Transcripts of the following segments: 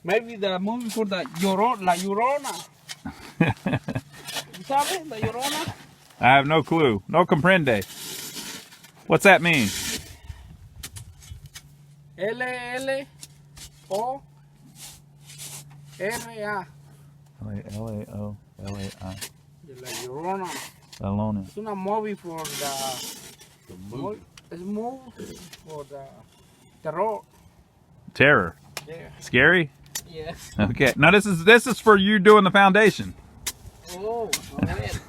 Maybe the movie for the La Llorona. You sabe? La Llorona? I have no clue. No comprende. What's that mean? L-L-O-R-A. L-A-O-L-A-I. La Llorona. Alone. It's una movie for the movie. It's a movie for the terror. Terror. Yeah. Scary? Yeah. Okay. Now this is for you doing the foundation. Oh, alright.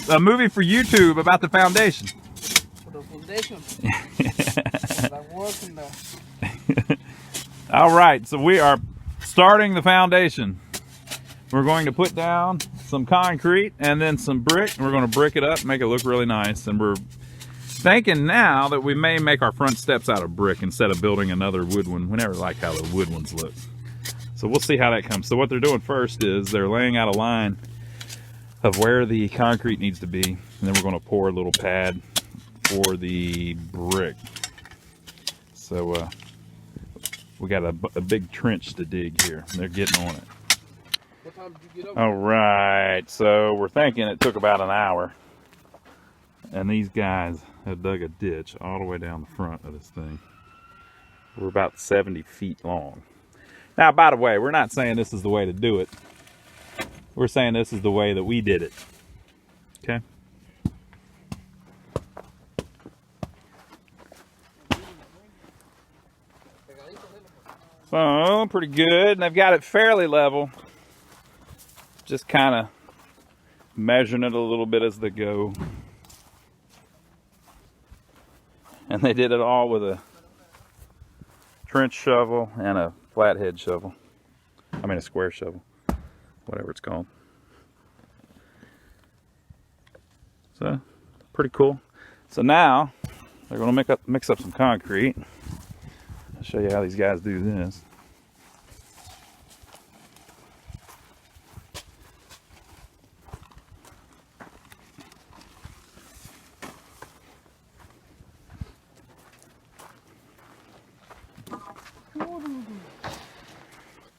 A movie for YouTube about the foundation. For the foundation. That work in the... All right, so we are starting the foundation. We're going to put down some concrete and then some brick, and we're going to brick it up and make it look really nice. And we're thinking now that we may make our front steps out of brick instead of building another wood one. We never like how the wood ones look. So we'll see how that comes. So what they're doing first is they're laying out a line of where the concrete needs to be, and then we're going to pour a little pad for the brick. So we got a big trench to dig here. They're getting on it. What time did you get over? All right, so we're thinking it took about an hour, and these guys have dug a ditch all the way down the front of this thing. We're about 70 feet long. Now, by the way, we're not saying this is the way to do it. We're saying this is the way that we did it. Okay? So, pretty good. And they've got it fairly level. Just kind of measuring it a little bit as they go. And they did it all with a trench shovel and a flathead shovel. I mean a square shovel, whatever it's called. So, pretty cool. So now, they're going to mix up some concrete. I'll show you how these guys do this.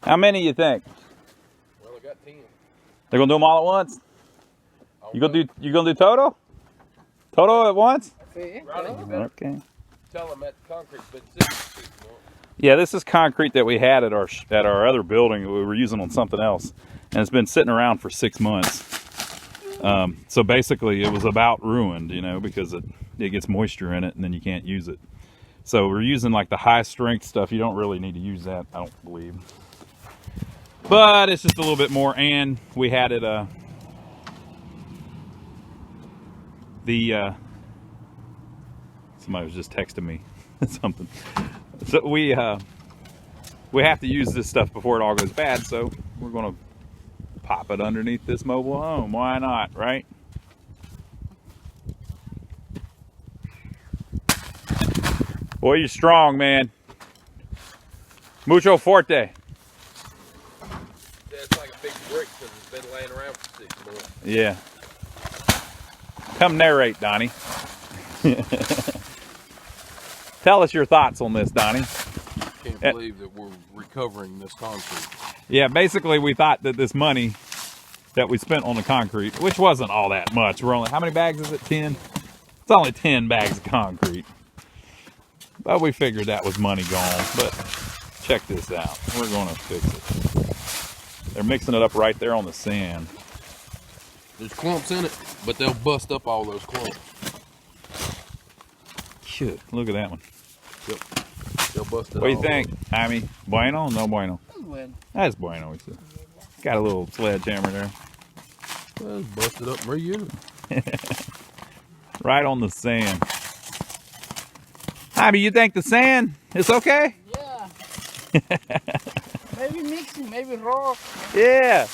How many you think? Well, I got 10. They're gonna do them all at once? You gonna do total? Total at once? Sí. Ronnie, you better Okay. tell them that the concrete's been sitting. Yeah, this is concrete that we had at our other building that we were using on something else, and it's been sitting around for 6 months. So basically, it was about ruined, you know, because it gets moisture in it, and then you can't use it. So we're using like the high strength stuff. You don't really need to use that, I don't believe. But it's just a little bit more, and we had it somebody was just texting me something. So we have to use this stuff before it all goes bad, so we're gonna pop it underneath this mobile home. Why not, right? Boy, you're strong, man. Mucho forte. It's like a big brick because it's been laying around for 6 months. Yeah. Come narrate, Donnie. Tell us your thoughts on this, Donnie. Can't believe that we're recovering this concrete. Yeah, basically we thought that this money that we spent on the concrete, which wasn't all that much. We're only, how many bags is it? 10? It's only 10 bags of concrete. But we figured that was money gone. But check this out. We're going to fix it. They're mixing it up right there on the sand. There's clumps in it, but they'll bust up all those clumps. Shit, look at that one. Yep. They'll bust it all. What do you think, Jaime? Bueno? No bueno. Bueno. That's bueno, he said. Got a little sledgehammer there. Well, bust it up and reuse it. Right on the sand. Jaime, you think the sand is okay? Yeah. Maybe mixing, maybe rock. Yeah.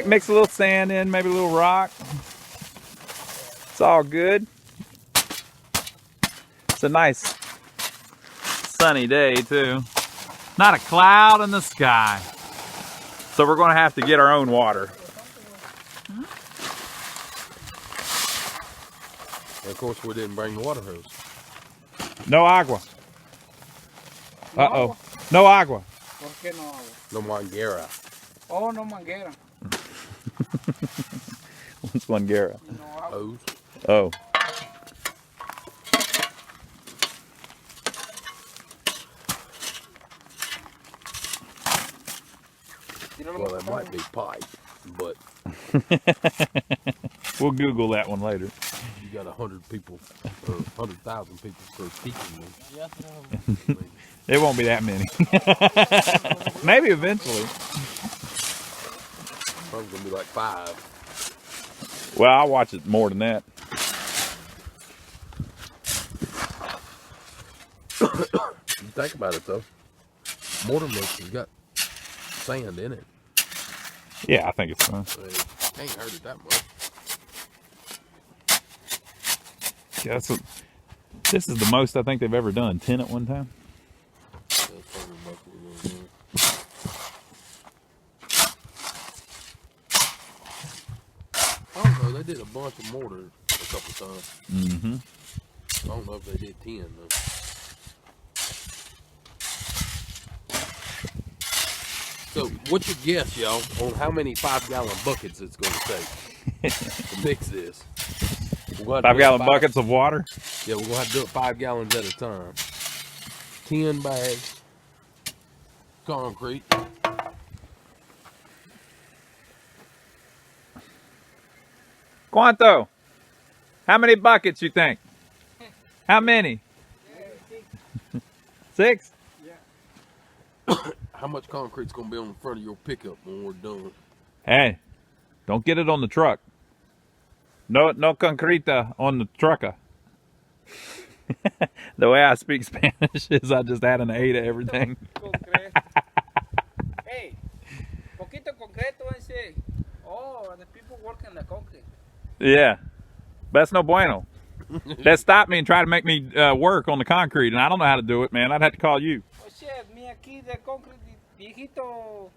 Mix a little sand in, maybe a little rock. It's all good. It's a nice sunny day too. Not a cloud in the sky. So we're going to have to get our own water. And of course, we didn't bring the water hose. No agua. Uh-oh. No agua. ¿Por qué no hago? No manguera. Oh, no manguera. What's Lungera? No hago. Hose. Oh. Well, that might be pipe, but We'll Google that one later. you got 100 people or 100,000 people critiquing me. Ya creo. I mean, It won't be that many. Maybe eventually. probably gonna be like 5. Well, I'll watch it more than that. You think about it though, mortar mix has got sand in it. Yeah, I think it's fun. So it can't hurt it that much. Yeah, this is the most I think they've ever done. 10 at one time. That's probably about what we're gonna do. I don't know. They did a bunch of mortar a couple times. Mm-hmm. I don't know if they did 10 though. So, what's your guess, y'all, on how many 5-gallon buckets it's going to take to mix this? 5-gallon buckets of water. Yeah, we're going to have to do it 5 gallons at a time. 10 bags. Concrete. Quanto? How many buckets you think? How many? 6? How much concrete's going to be on the front of your pickup when we're done? Hey, don't get it on the truck. No concreta on the trucker. The way I speak Spanish is I just add an A to everything. Concreto. Hey, poquito concreto and say, oh, the people working the concrete. Yeah, that's no bueno. That stopped me and tried to make me work on the concrete, and I don't know how to do it, man. I'd have to call you. Oh shit, me aquí de concrete, viejito,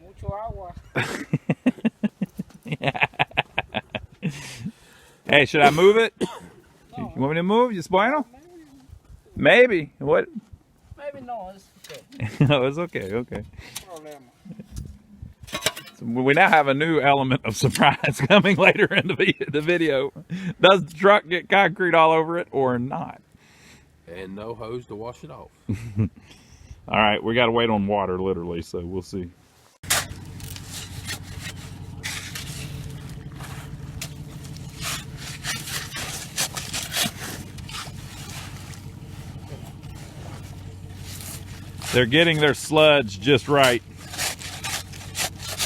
mucho agua. Yeah. Hey, should I move it? No. You want me to move? It's bueno? Maybe. What? Maybe no, it's okay. No, it's okay. Okay. No problema. So we now have a new element of surprise coming later in the video. Does the truck get concrete all over it or not? And no hose to wash it off. All right, we got to wait on water, literally, so we'll see. They're getting their sludge just right.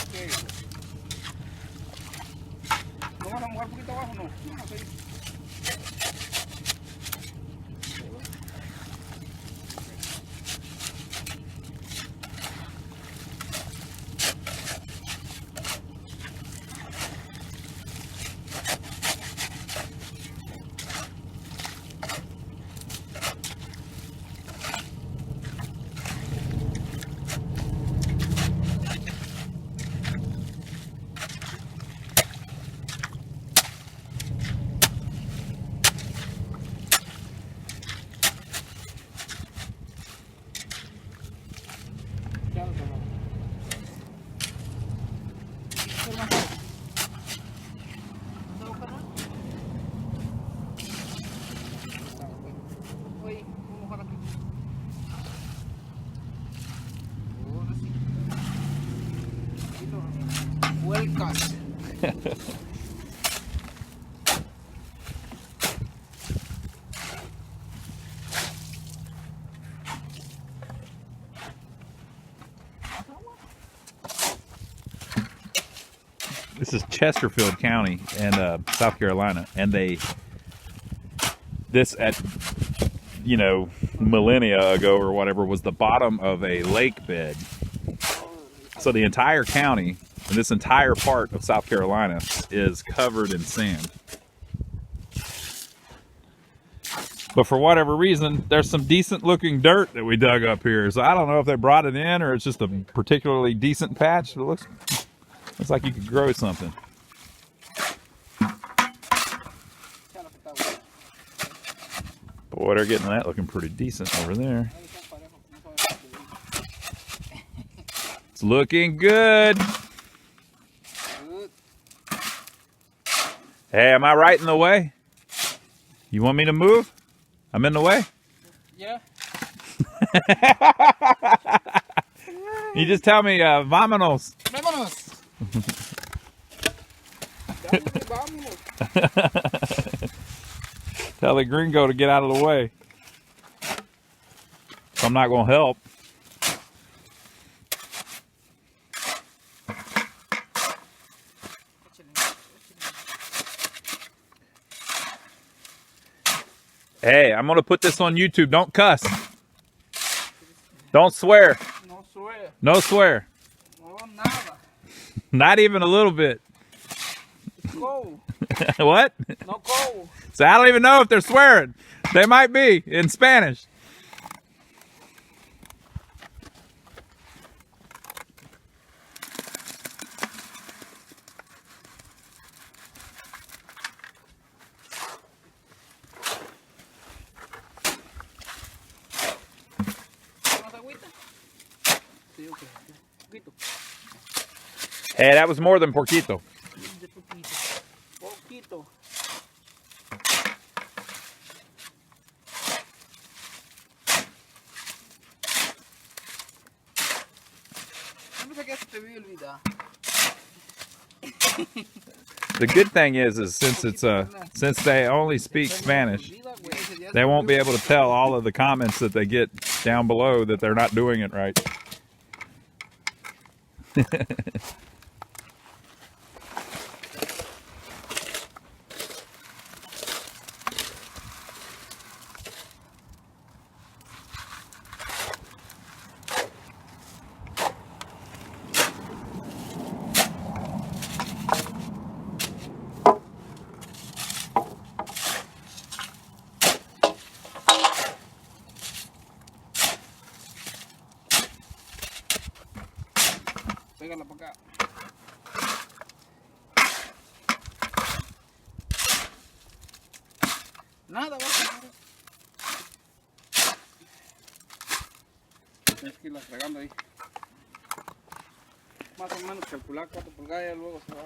Okay. ¿No van a mojar un poquito abajo? No. No, okay. Welcome. This is Chesterfield County in South Carolina, and this at millennia ago or whatever was the bottom of a lake bed. So the entire county and this entire part of South Carolina is covered in sand. But for whatever reason, there's some decent looking dirt that we dug up here. So I don't know if they brought it in or it's just a particularly decent patch. It looks like you could grow something. Boy, they're getting that looking pretty decent over there. It's looking good. Good. Hey, am I right in the way? You want me to move? I'm in the way? Yeah. You just tell me, vámonos. Vámonos. Vámonos. Tell the gringo to get out of the way. I'm not going to help. Hey, I'm going to put this on YouTube. Don't cuss. Don't swear. No swear. No swear. No nada. Not even a little bit. It's cold. What? No cold. So I don't even know if they're swearing. They might be in Spanish. ¿Más agüita? Sí, ok. Poquito. Hey, that was more than porquito. De poquito. Poquito. No pensé que se te había olvidado. The good thing is since they only speak Spanish, they won't be able to tell all of the comments that they get down below that they're not doing it right. Pégala para acá. Nada, va a ser. Tienes que irla fregando ahí. Más o menos calcular 4 pulgadas y luego se va.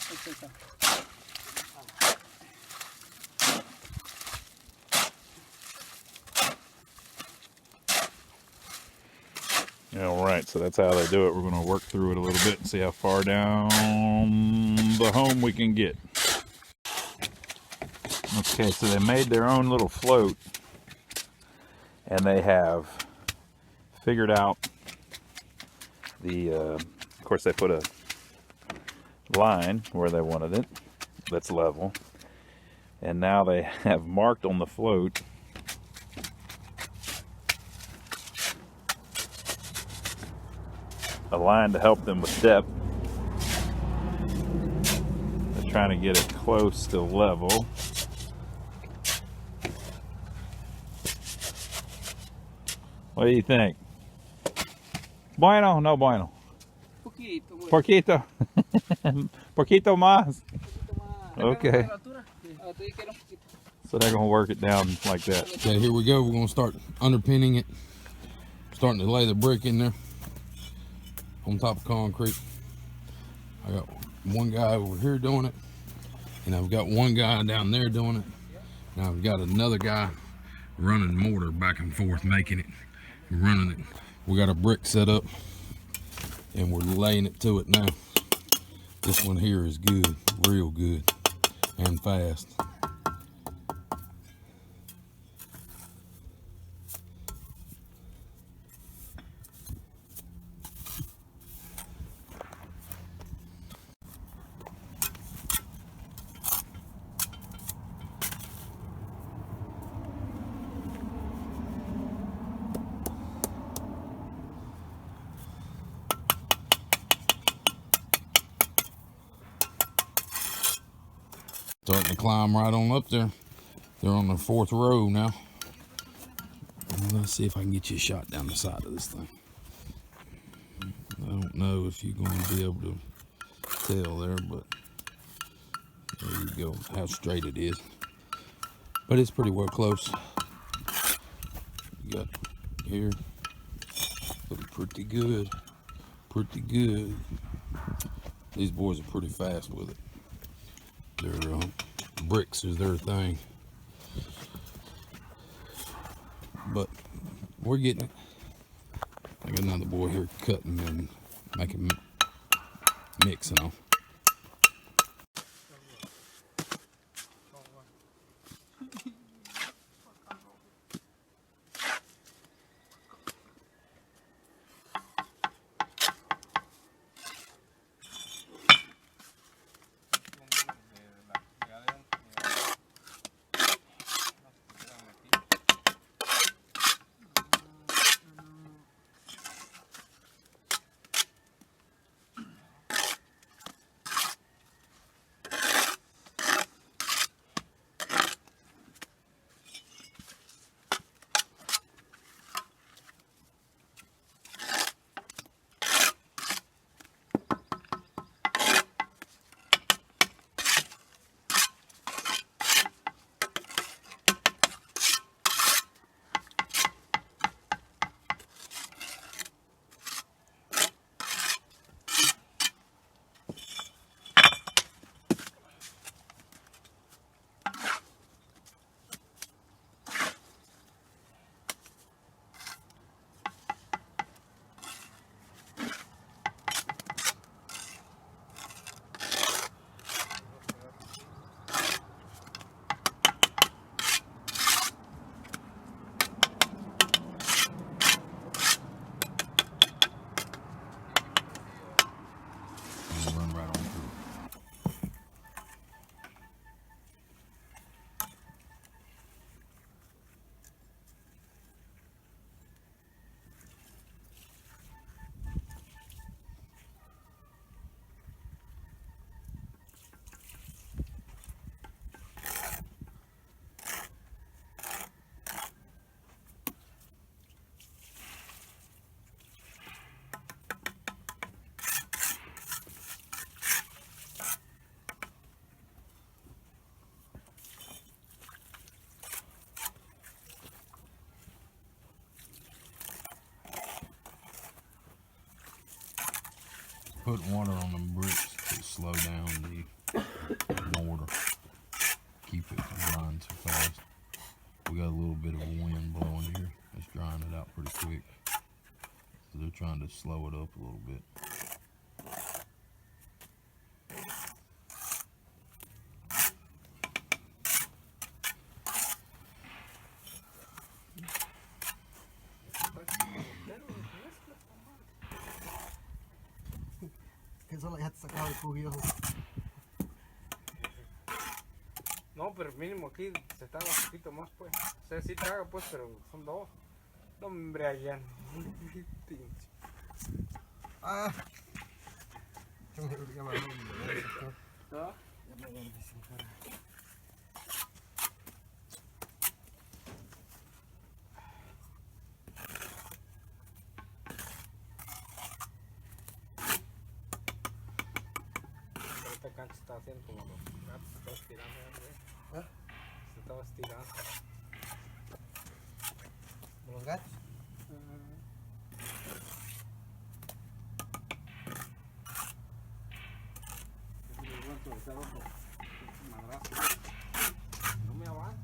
Ahí está. All right, so that's how they do it. We're going to work through it a little bit and see how far down the home we can get. Okay, so they made their own little float, and they have figured out the, of course they put a line where they wanted it that's level, and now they have marked on the float a line to help them with depth. They're trying to get it close to level. What do you think? Bueno, no bueno. Poquito, güey. Poquito. Poquito más. Okay. Ah, te dije un poquito. So they're going to work it down like that. Okay, here we go. We're going to start underpinning it. Starting to lay the brick in there on top of concrete. I got one guy over here doing it, and I've got one guy down there doing it, and I've got another guy running mortar back and forth, making it, running it. We got a brick set up, and we're laying it to it now. This one here is good, real good, and fast. Starting to climb right on up there. They're on the 4th row now. Let's see if I can get you a shot down the side of this thing. I don't know if you're going to be able to tell there, but there you go, how straight it is. But it's pretty well close. You got here, looking pretty good, pretty good. These boys are pretty fast with it. Their bricks is their thing. But we're getting it. I got another boy here cutting and making mixing them. Run right on through. Put water on the bricks to slow down the mortar. Keep it from drying so fast. We got a little bit of a wind blowing here. It's drying it out pretty quick. So they're trying to slow it up a little bit. Solo ya te sacaba el juguillo. No, pero mínimo aquí se tarda un poquito más, pues. O sea, sí traga, pues, pero son dos. No, hombre, allá. Ah. Ya me olvidé más. ¿No? Ya me olvidé desinflar. Esta cancha está haciendo como los gatos, se estaba estirando, ¿eh? ¿Ah? Se estaba estirando. ¿De los gatos? No me avanza.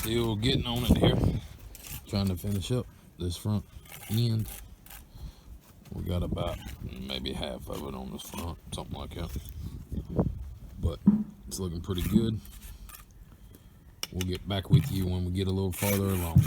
Still getting on it here. Trying to finish up this front end. We got about maybe half of it on this front, something like that. But it's looking pretty good. We'll get back with you when we get a little farther along.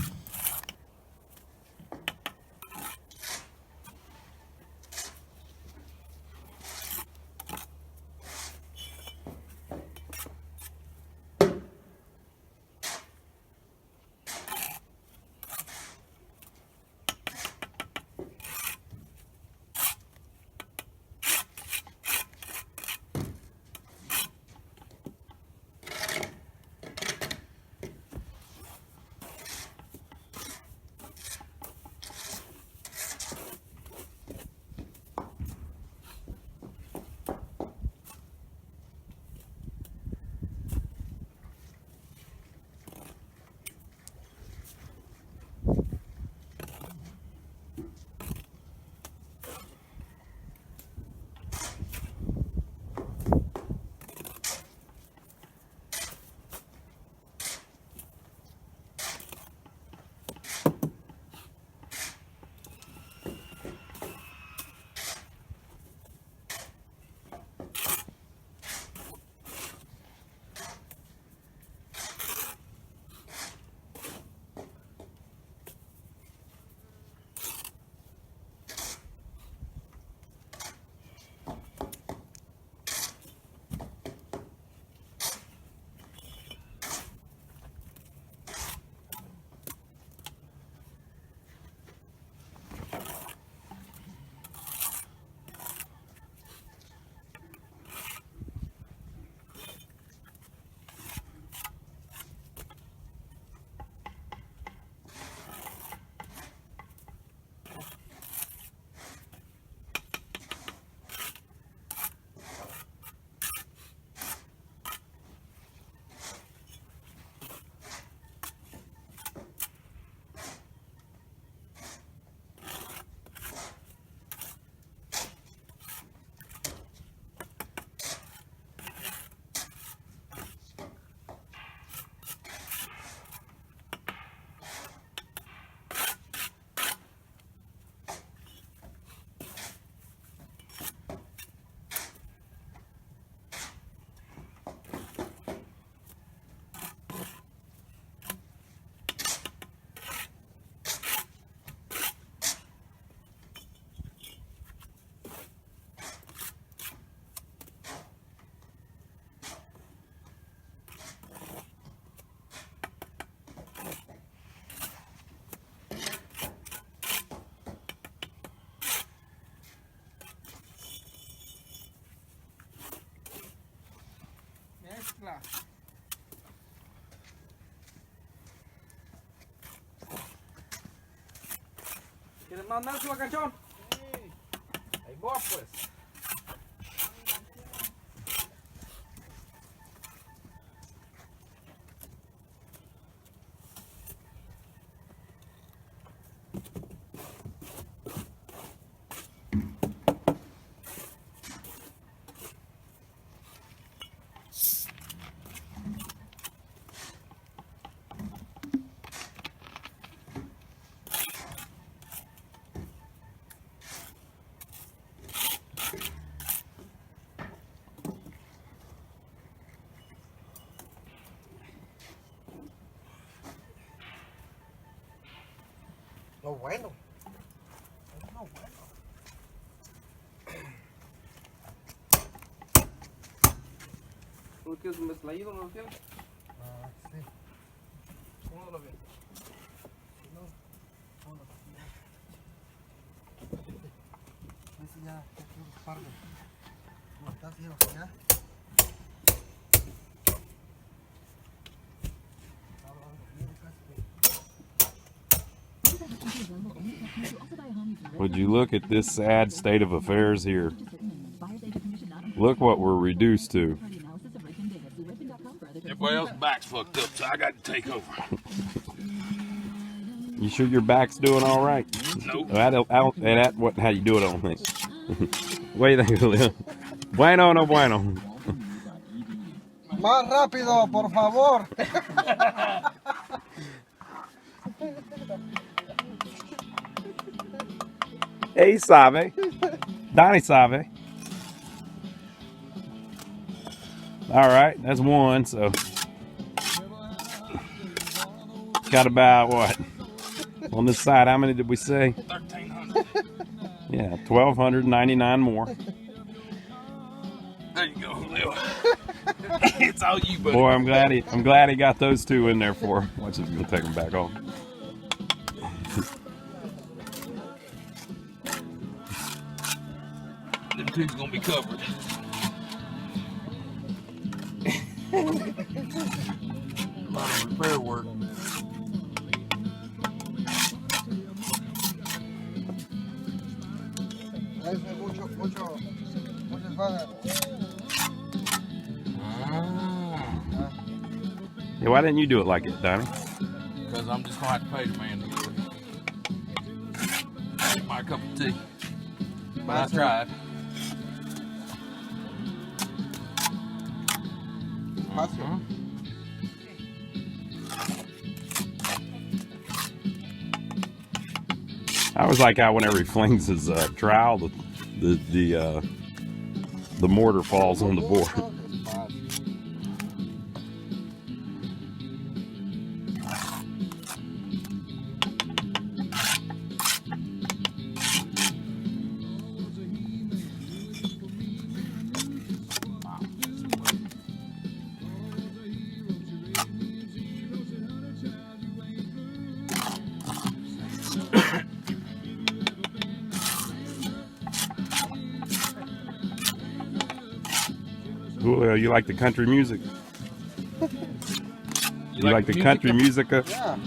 Mezcla. ¿Quieres más mezcla, cachón? Sí. Ahí va, pues. No bueno. No bueno. ¿Tú quieres un mezcladito, no lo tienes? Ah, sí. ¿Cómo lo ves? No. No, no. Ese ya quiero ocuparlo. No está así, o sea, ya. Would you look at this sad state of affairs here? Look what we're reduced to. Everybody else's back's fucked up, so I got to take over. You sure your back's doing all right? Nope. How you do it, I don't think. What do you think, Julio? Bueno, no bueno. Más rápido, por favor. Hey, sabe. Donnie sabe. All right, that's one. So got about what on this side? How many did we say? 1,300. Yeah, 1,299 more. There you go, Julio. It's all you, buddy. Boy, I'm glad he got those two in there for him. Watch this, we'll take them back off. Them two's gonna be covered. A lot of repair work. Mucho enfada. Yeah, why didn't you do it like it, Donnie? Because I'm just gonna have to pay the man to do it. My cup of tea. But I tried. I always like how whenever he flings his trowel, the mortar falls on the board. Julio, you like the country music? You like the country music? Yeah.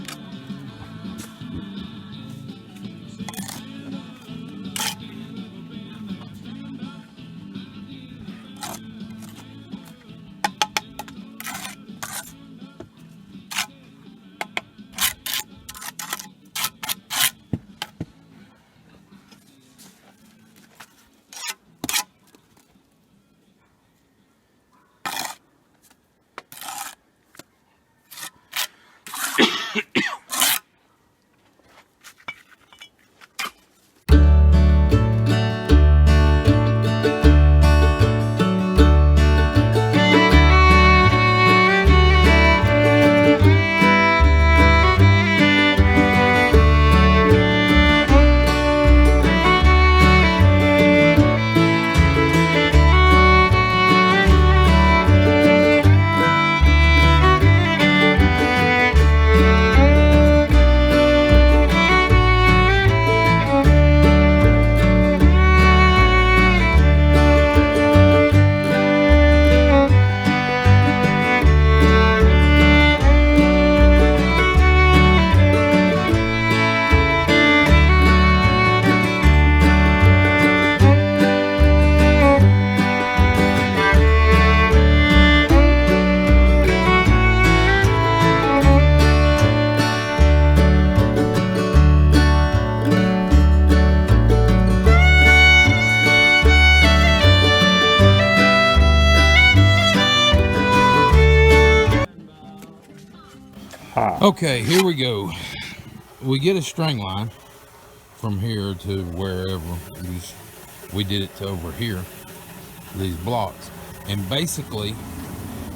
Okay, here we go. We get a string line from here to wherever. We did it to over here, these blocks. And basically,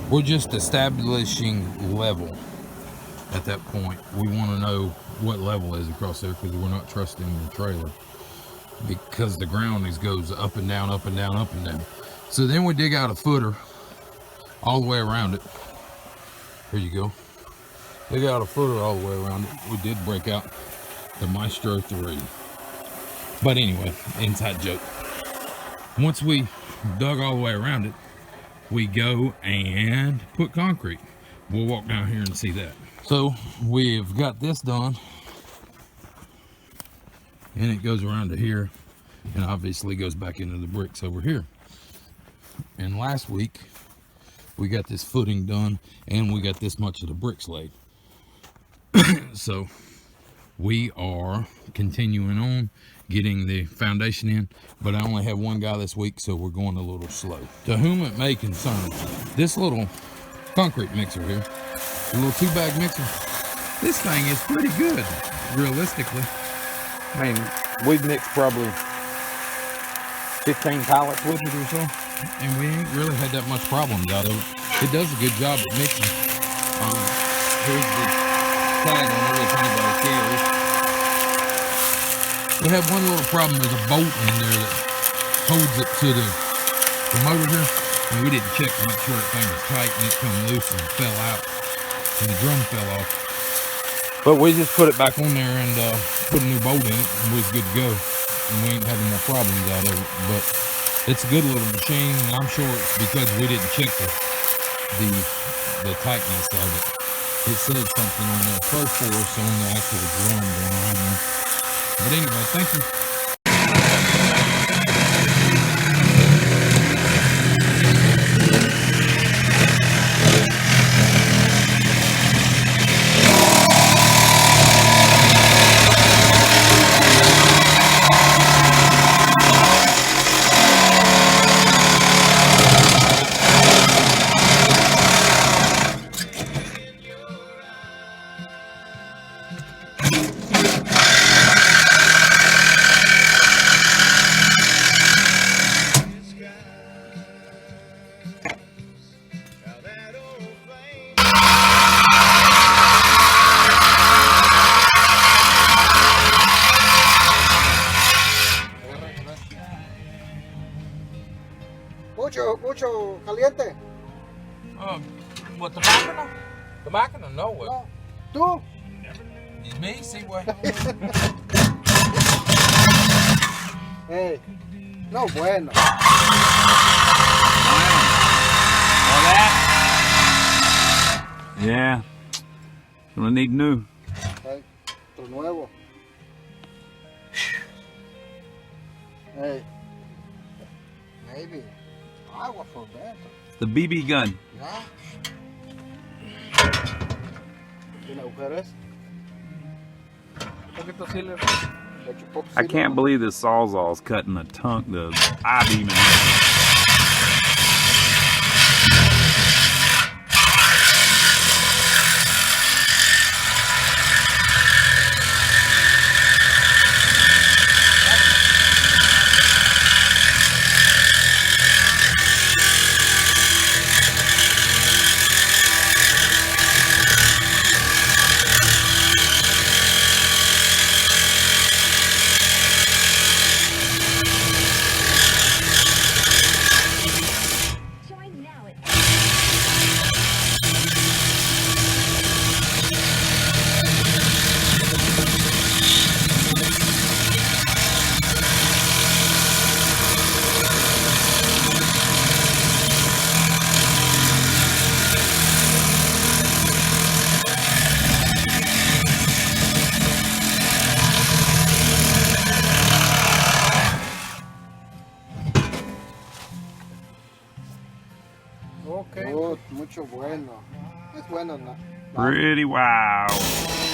we're just establishing level at that point. We want to know what level is across there because we're not trusting the trailer. Because the ground goes up and down, up and down, up and down. So then we dig out a footer all the way around it. Here you go. Dig out a footer all the way around it. We did break out the Maestro 3. But anyway, inside joke. Once we dug all the way around it, we go and put concrete. We'll walk down here and see that. So we've got this done. And it goes around to here. And obviously goes back into the bricks over here. And last week, we got this footing done. And we got this much of the bricks laid. So we are continuing on getting the foundation in, but I only have one guy this week, so we're going a little slow. To whom it may concern, this little concrete mixer here, a little 2-bag mixer, This thing is pretty good, realistically. I mean, we've mixed probably 15 pallets with it or so, and we ain't really had that much problems out of it. It does a good job at mixing. Here's the tag on it if anybody cares. We have one little problem. There's a bolt in there that holds it to the motor here, and we didn't check to make sure that thing was tight, and it come loose and fell out, and the drum fell off. But we just put it back on there and put a new bolt in it, and we was good to go. And we ain't having more problems out of it. But it's a good little machine, and I'm sure it's because we didn't check the tightness of it. It says something on the Pro Force on the actual drum going on there. But anyway, thank you. Mucho caliente. What, the máquina? The máquina? No way. No. ¿Tú? Me? See what? Hey. No bueno. All that? Yeah. Gonna need new. Hey. Otro nuevo. Hey. Maybe. Agua for dentro. The BB gun. ¿Ya? ¿Tiene agujeros? Un poquito sealer. I can't believe this Sawzall's cutting the I-beam in here. Okay. Oh, mucho bueno. Es bueno, no? Pretty wow.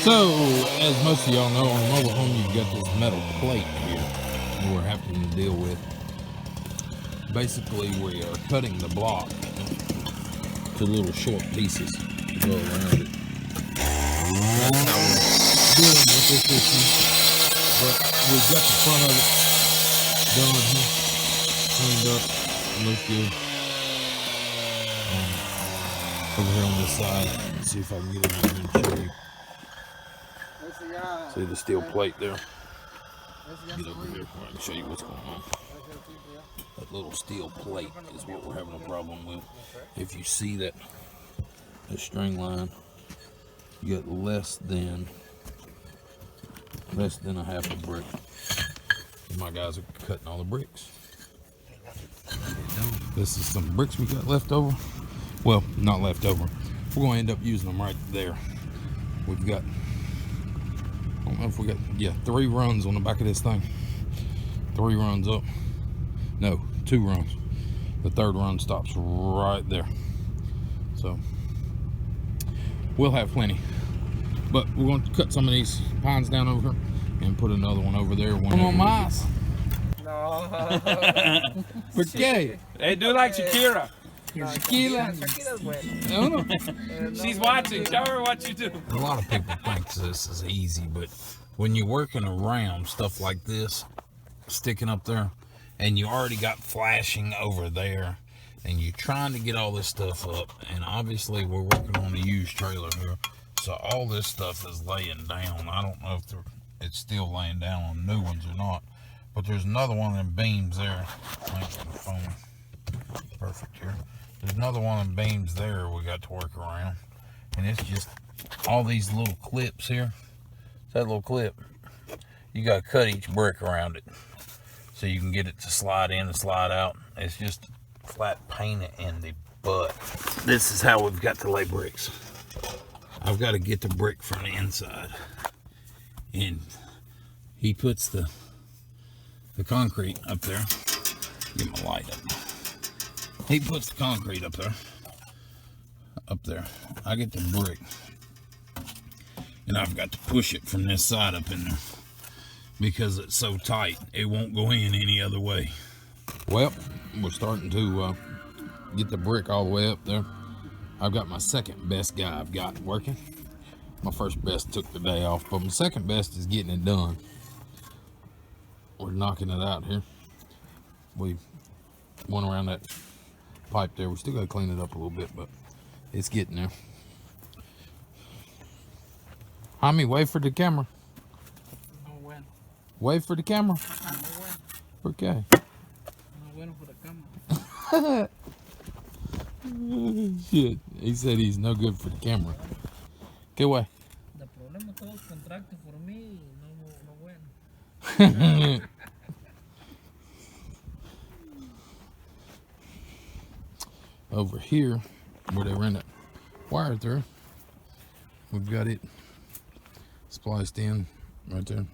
So, as most of y'all know, on a mobile home, you've got this metal plate here that we're having to deal with. Basically, we are cutting the block to little short pieces to go around it. That's how we're dealing with this issue. But we've got the front of it done here, cleaned up, looks good. Over here on this side, let's see if I can get over here and show you. See the steel plate there? Get over here, I can show you what's going on. That little steel plate is what we're having a problem with. If you see that string line, you got less than a half a brick. And my guys are cutting all the bricks. This is some bricks we got left over. Well, not left over. We're going to end up using them right there. We've got, I don't know if we got, yeah, 3 runs on the back of this thing. 3 runs up. No, 2 runs. The 3rd run stops right there. So, we'll have plenty. But we're going to cut some of these pines down over here and put another one over there. Come on, Miles. No. Okay. Hey, do like Shakira. Shakira's buena. No. She's watching. Show her what you do. A lot of people think this is easy, but when you're working around stuff like this, sticking up there, and you already got flashing over there, and you're trying to get all this stuff up, and obviously we're working on a used trailer here, so all this stuff is laying down. I don't know if it's still laying down on new ones or not, but there's another one of them beams there. Thanks for the phone. Perfect here. There's another one of them beams there we got to work around, and it's just all these little clips here. That little clip, you got to cut each brick around it so you can get it to slide in and slide out. It's just flat painted in the butt. This is how we've got to lay bricks. I've got to get the brick from the inside, and he puts the concrete up there. Get my light up. He puts the concrete up there. I get the brick, and I've got to push it from this side up in there because it's so tight it won't go in any other way. Well, we're starting to get the brick all the way up there. I've got my second best guy I've got working. My first best took the day off, but my second best is getting it done. We're knocking it out here. We went around that pipe there. We still got to clean it up a little bit, but it's getting there. Jaime, wave for the camera. No bueno. Wave for the camera. No bueno. Okay. No bueno for the camera. Shit. He said he's no good for the camera. ¿Qué way? The problema todos contractos por mí, no bueno. Over here, where they ran that wire through, we've got it spliced in right there.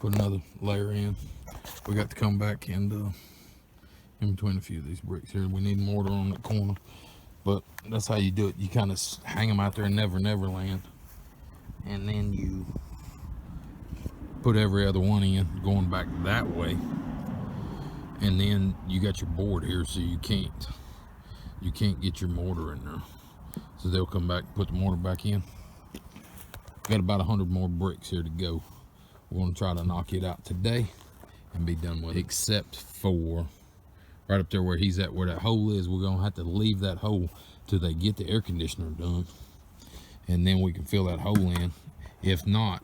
Put another layer in. We got to come back and in between a few of these bricks here. We need mortar on the corner, but that's how you do it. You kind of hang them out there in Never Land, and then you put every other one in going back that way, and then you got your board here, so you can't get your mortar in there. So they'll come back and put the mortar back in. Got about 100 more bricks here to go. We're going to try to knock it out today and be done with it, except for right up there where he's at, where that hole is. We're going to have to leave that hole till they get the air conditioner done, and then we can fill that hole in. If not,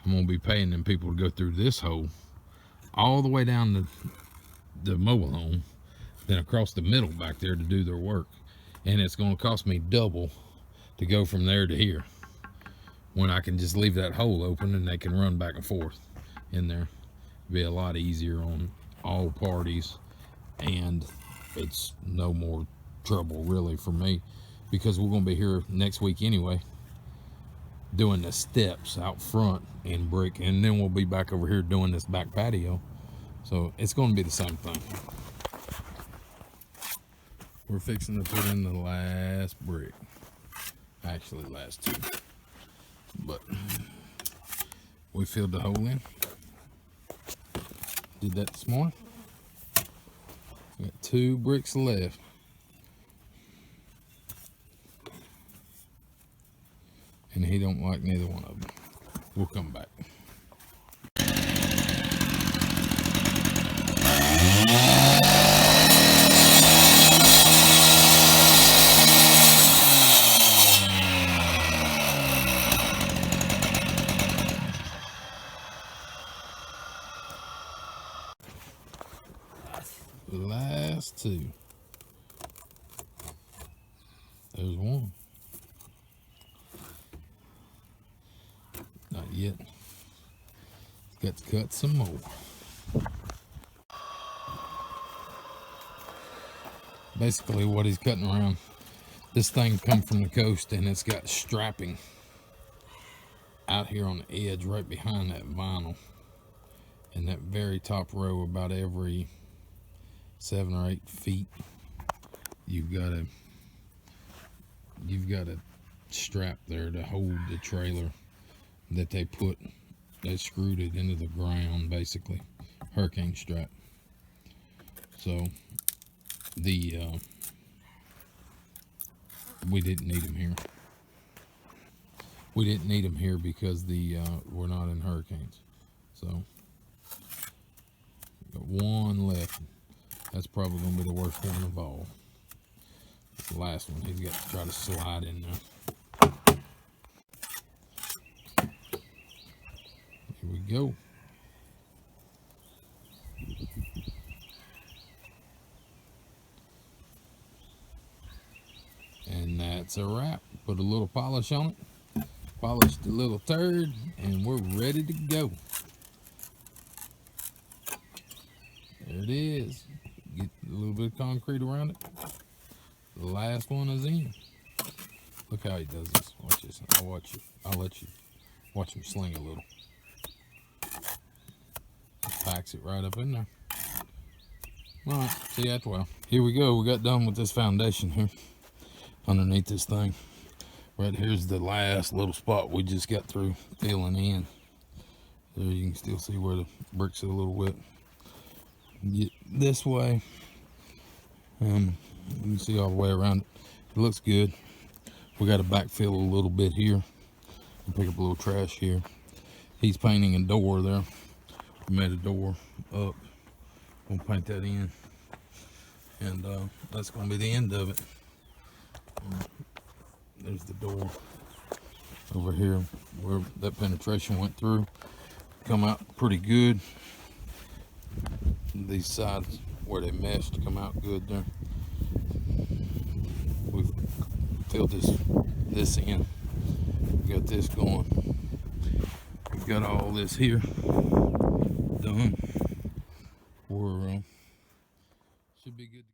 I'm going to be paying them people to go through this hole all the way down to the mobile home, then across the middle back there to do their work, and it's going to cost me double to go from there to here, when I can just leave that hole open and they can run back and forth in there. Be a lot easier on all parties, and it's no more trouble really for me, because we're going to be here next week anyway doing the steps out front in brick, and then we'll be back over here doing this back patio, so it's going to be the same thing. We're fixing to put in the last brick, actually last two, but we filled the hole in. Did that this morning. We got 2 bricks left. And he don't like neither one of them. We'll come back. Last 2. There's one. Not yet. Got to cut some more. Basically what he's cutting around, this thing come from the coast, and it's got strapping out here on the edge right behind that vinyl. And that very top row, about every 7 or 8 feet, you've got a strap there to hold the trailer that they screwed it into the ground, basically hurricane strap. So we didn't need them here. We didn't need them here because we're not in hurricanes. So got one left. That's probably gonna be the worst one of all. It's the last one. He's got to try to slide in there. Here we go. And that's a wrap. Put a little polish on it. Polished the little turd, and we're ready to go. There it is. Get a little bit of concrete around it. The last one is in. Look how he does this. Watch this. I'll watch you. I'll let you watch him sling a little. Packs it right up in there. All right. See you after a while. Here we go. We got done with this foundation here. Underneath this thing. Right here's the last little spot we just got through filling in. There you can still see where the bricks are a little wet. Get this way. You can see all the way around it. It looks good. We got to backfill a little bit here. And pick up a little trash here. He's painting a door there. We made a door up. We'll paint that in. And that's going to be the end of it. There's the door over here where that penetration went through. Come out pretty good. These sides where they meshed come out good there. We've filled this in. We got this going. We've got all this here done.